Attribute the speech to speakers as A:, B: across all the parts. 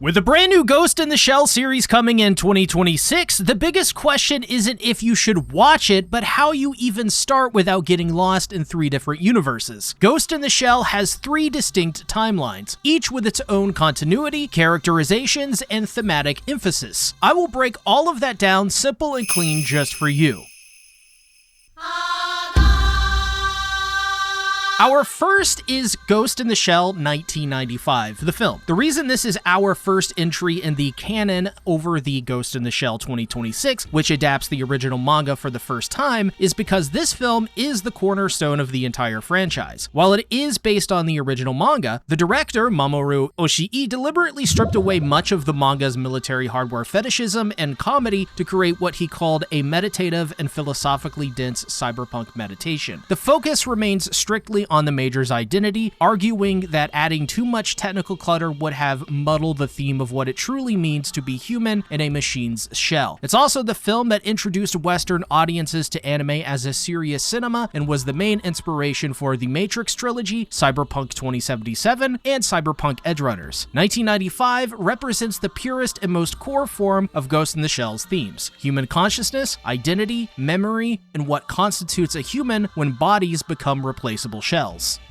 A: With a brand new Ghost in the Shell series coming in 2026, the biggest question isn't if you should watch it, but how you even start without getting lost in 3 different universes. Ghost in the Shell has 3 distinct timelines, each with its own continuity, characterizations, and thematic emphasis. I will break all of that down simple and clean just for you. Our first is Ghost in the Shell 1995, the film. The reason this is our first entry in the canon over the Ghost in the Shell 2026, which adapts the original manga for the first time, is because this film is the cornerstone of the entire franchise. While it is based on the original manga, the director, Mamoru Oshii, deliberately stripped away much of the manga's military hardware fetishism and comedy to create what he called a meditative and philosophically dense cyberpunk meditation. The focus remains strictly on the Major's identity, arguing that adding too much technical clutter would have muddled the theme of what it truly means to be human in a machine's shell. It's also the film that introduced Western audiences to anime as a serious cinema and was the main inspiration for the Matrix trilogy, Cyberpunk 2077, and Cyberpunk Edgerunners. 1995 represents the purest and most core form of Ghost in the Shell's themes: human consciousness, identity, memory, and what constitutes a human when bodies become replaceable shells.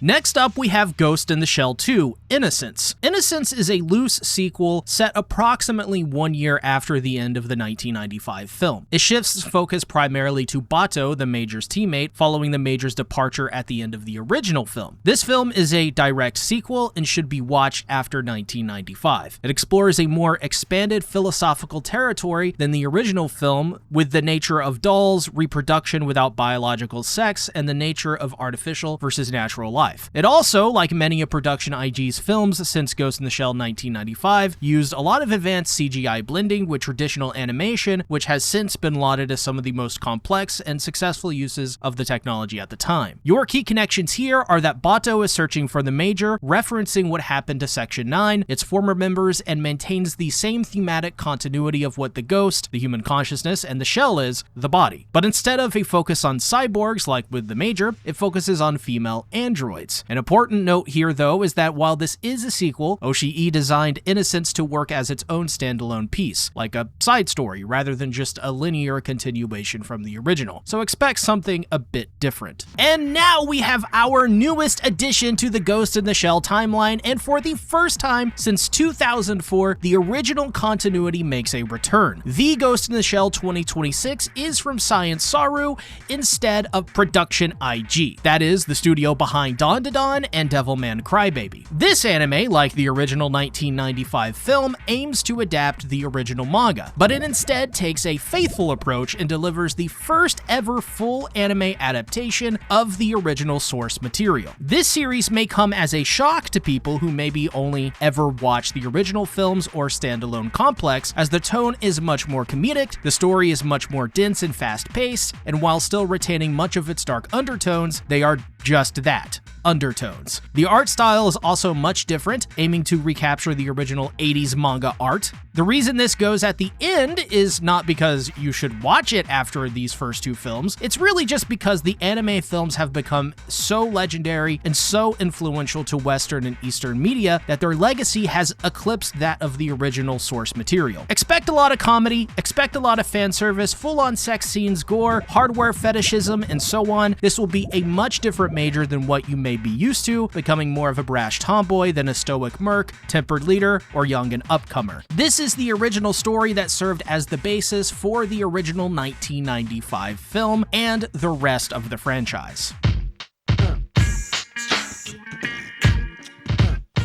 A: Next up, we have Ghost in the Shell 2, Innocence. Innocence is a loose sequel set approximately 1 year after the end of the 1995 film. It shifts focus primarily to Bato, the Major's teammate, following the Major's departure at the end of the original film. This film is a direct sequel and should be watched after 1995. It explores a more expanded philosophical territory than the original film, with the nature of dolls, reproduction without biological sex, and the nature of artificial versus natural life. It also, like many of Production IG's films since Ghost in the Shell 1995, used a lot of advanced CGI blending with traditional animation, which has since been lauded as some of the most complex and successful uses of the technology at the time. Your key connections here are that Bato is searching for the Major, referencing what happened to Section 9, its former members, and maintains the same thematic continuity of what the Ghost, the human consciousness, and the Shell is, the body. But instead of a focus on cyborgs like with the Major, it focuses on female androids. An important note here, though, is that while this is a sequel, Oshii designed Innocence to work as its own standalone piece, like a side story, rather than just a linear continuation from the original. So expect something a bit different. And now we have our newest addition to the Ghost in the Shell timeline, and for the first time since 2004, the original continuity makes a return. The Ghost in the Shell 2026 is from Science SARU instead of Production IG. That is the studio behind Dawn to Dawn and Devilman Crybaby. This anime, like the original 1995 film, aims to adapt the original manga, but it instead takes a faithful approach and delivers the first ever full anime adaptation of the original source material. This series may come as a shock to people who maybe only ever watched the original films or standalone complex, as the tone is much more comedic, the story is much more dense and fast-paced, and while still retaining much of its dark undertones, they are just that, undertones. The art style is also much different, aiming to recapture the original 80s manga art. The reason this goes at the end is not because you should watch it after these first 2 films, it's really just because the anime films have become so legendary and so influential to Western and Eastern media that their legacy has eclipsed that of the original source material. Expect a lot of comedy, expect a lot of fan service, full-on sex scenes, gore, hardware fetishism, and so on. This will be a much different Major than what you may be used to, becoming more of a brash tomboy than a stoic merc, tempered leader, or young and upcomer. This is the original story that served as the basis for the original 1995 film and the rest of the franchise.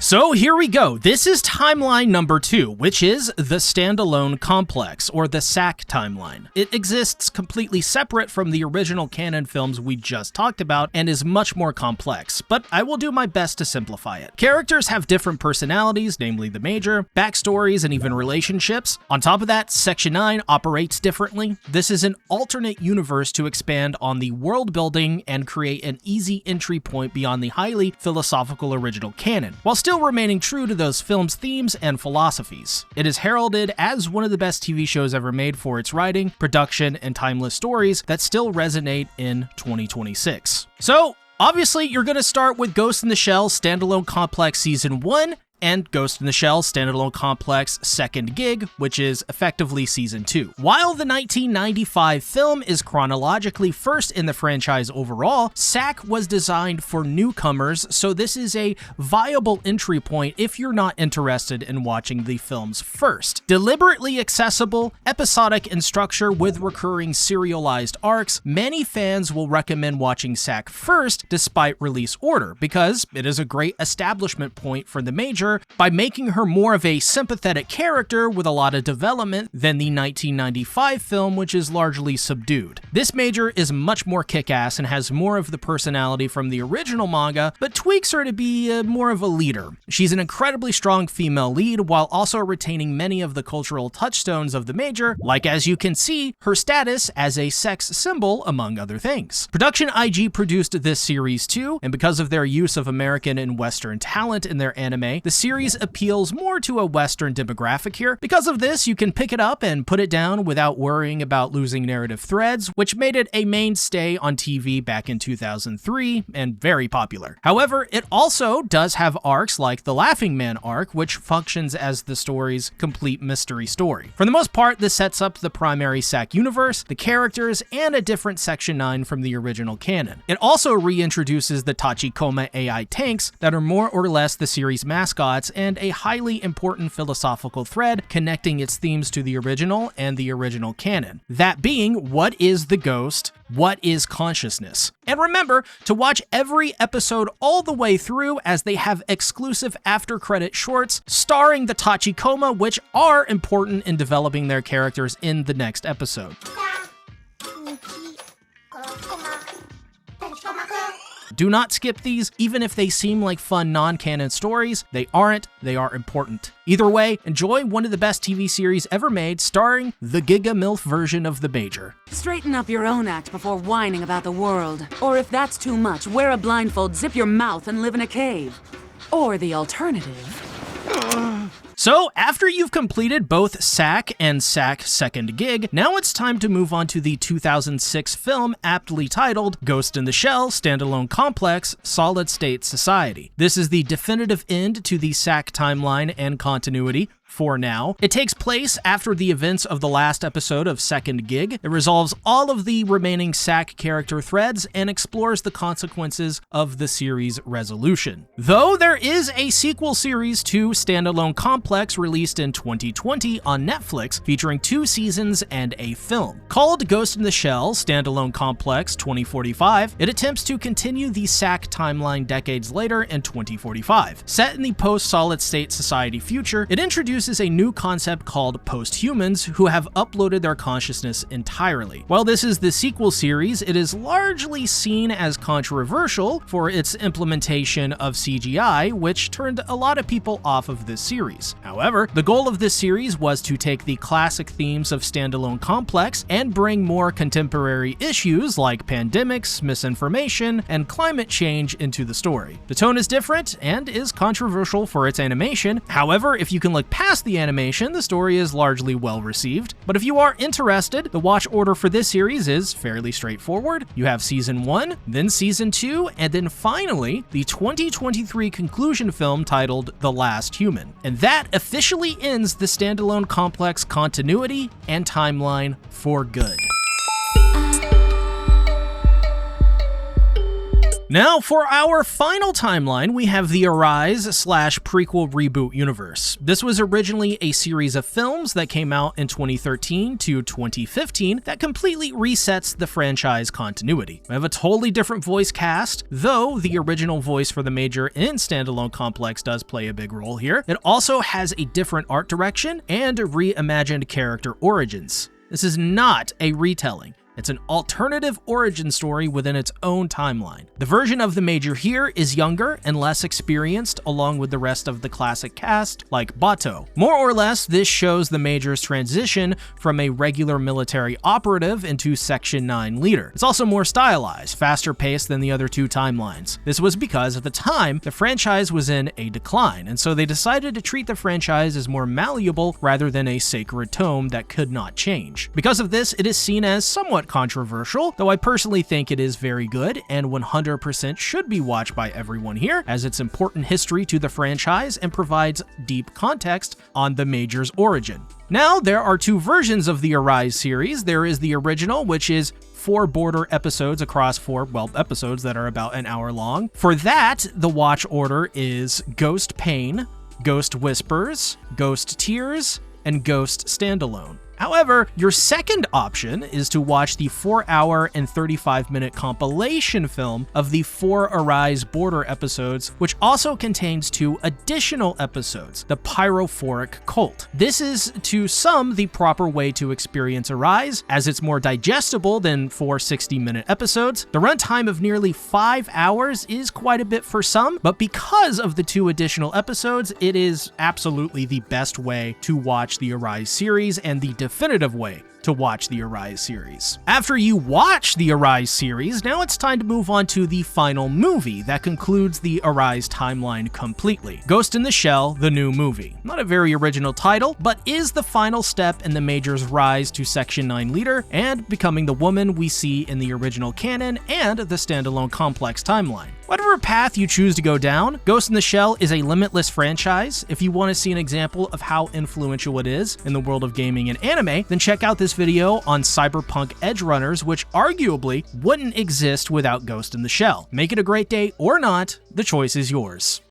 A: So here we go. This is timeline number 2, which is the standalone complex, or the SAC timeline. It exists completely separate from the original canon films we just talked about and is much more complex, but I will do my best to simplify it. Characters have different personalities, namely the Major, backstories, and even relationships. On top of that, Section 9 operates differently. This is an alternate universe to expand on the world building and create an easy entry point beyond the highly philosophical original canon, while still remaining true to those films' themes and philosophies. It is heralded as one of the best TV shows ever made for its writing, production, and timeless stories that still resonate in 2026. So, obviously, you're going to start with Ghost in the Shell Standalone Complex Season 1, and Ghost in the Shell Standalone Complex Second Gig, which is effectively Season 2. While the 1995 film is chronologically first in the franchise overall, SAC was designed for newcomers, so this is a viable entry point if you're not interested in watching the films first. Deliberately accessible, episodic in structure with recurring serialized arcs, many fans will recommend watching SAC first despite release order, because it is a great establishment point for the Major by making her more of a sympathetic character with a lot of development than the 1995 film, which is largely subdued. This Major is much more kick-ass and has more of the personality from the original manga, but tweaks her to be more of a leader. She's an incredibly strong female lead while also retaining many of the cultural touchstones of the Major, like, as you can see, her status as a sex symbol, among other things. Production IG produced this series too, and because of their use of American and Western talent in their anime, the series appeals more to a Western demographic here. Because of this, you can pick it up and put it down without worrying about losing narrative threads, which made it a mainstay on TV back in 2003 and very popular. However, it also does have arcs like the Laughing Man arc, which functions as the story's complete mystery story. For the most part, this sets up the primary SAC universe, the characters, and a different Section 9 from the original canon. It also reintroduces the Tachikoma AI tanks that are more or less the series mascots and a highly important philosophical thread connecting its themes to the original and the original canon. That being, what is the ghost? What is consciousness? And remember to watch every episode all the way through, as they have exclusive after-credit shorts starring the Tachikoma, which are important in developing their characters in the next episode. Do not skip these, even if they seem like fun non-canon stories. They aren't, they are important. Either way, enjoy one of the best TV series ever made, starring the Giga MILF version of the Major.
B: Straighten up your own act before whining about the world. Or if that's too much, wear a blindfold, zip your mouth, and live in a cave. Or the alternative.
A: So, after you've completed both SAC and SAC Second Gig, now it's time to move on to the 2006 film aptly titled Ghost in the Shell Standalone Complex Solid State Society. This is the definitive end to the SAC timeline and continuity. For now, it takes place after the events of the last episode of Second Gig. It resolves all of the remaining SAC character threads and explores the consequences of the series' resolution. Though there is a sequel series to Standalone Complex released in 2020 on Netflix, featuring 2 seasons and a film. Called Ghost in the Shell Standalone Complex 2045, it attempts to continue the SAC timeline decades later in 2045. Set in the post-Solid State Society future, it introduces a new concept called post-humans who have uploaded their consciousness entirely. While this is the sequel series, it is largely seen as controversial for its implementation of CGI, which turned a lot of people off of this series. However, the goal of this series was to take the classic themes of Standalone Complex and bring more contemporary issues like pandemics, misinformation, and climate change into the story. The tone is different and is controversial for its animation. However, if you can look past the animation, the story is largely well received. But if you are interested, the watch order for this series is fairly straightforward. You have Season 1, then Season 2, and then finally, the 2023 conclusion film titled The Last Human. And that officially ends the Standalone Complex continuity and timeline for good. Now, for our final timeline, we have the Arise/Prequel Reboot universe. This was originally a series of films that came out in 2013 to 2015 that completely resets the franchise continuity. We have a totally different voice cast, though the original voice for the Major in Standalone Complex does play a big role here. It also has a different art direction and reimagined character origins. This is not a retelling. It's an alternative origin story within its own timeline. The version of the Major here is younger and less experienced, along with the rest of the classic cast, like Bato. More or less, this shows the Major's transition from a regular military operative into Section 9 leader. It's also more stylized, faster paced than the other 2 timelines. This was because at the time, the franchise was in a decline, and so they decided to treat the franchise as more malleable rather than a sacred tome that could not change. Because of this, it is seen as somewhat somewhat controversial, though I personally think it is very good and 100% should be watched by everyone here, as it's important history to the franchise and provides deep context on the Major's origin. Now, there are two versions of the Arise series. There is the original, which is 4 border episodes across 4, episodes that are about an hour long. For that, the watch order is Ghost Pain, Ghost Whispers, Ghost Tears, and Ghost Standalone. However, your second option is to watch the 4-hour and 35-minute compilation film of the 4 Arise Border episodes, which also contains 2 additional episodes, the Pyrophoric Cult. This is, to some, the proper way to experience Arise, as it's more digestible than 4 60-minute episodes. The runtime of nearly 5 hours is quite a bit for some, but because of the 2 additional episodes, it is absolutely the best way to watch the Arise series and the definitive way to watch the Arise series. After you watch the Arise series, now it's time to move on to the final movie that concludes the Arise timeline completely. Ghost in the Shell, the new movie. Not a very original title, but is the final step in the Major's rise to Section 9 leader and becoming the woman we see in the original canon and the standalone complex timeline. Whatever path you choose to go down, Ghost in the Shell is a limitless franchise. If you want to see an example of how influential it is in the world of gaming and anime, then check out this video on Cyberpunk Edgerunners, which arguably wouldn't exist without Ghost in the Shell. Make it a great day or not, the choice is yours.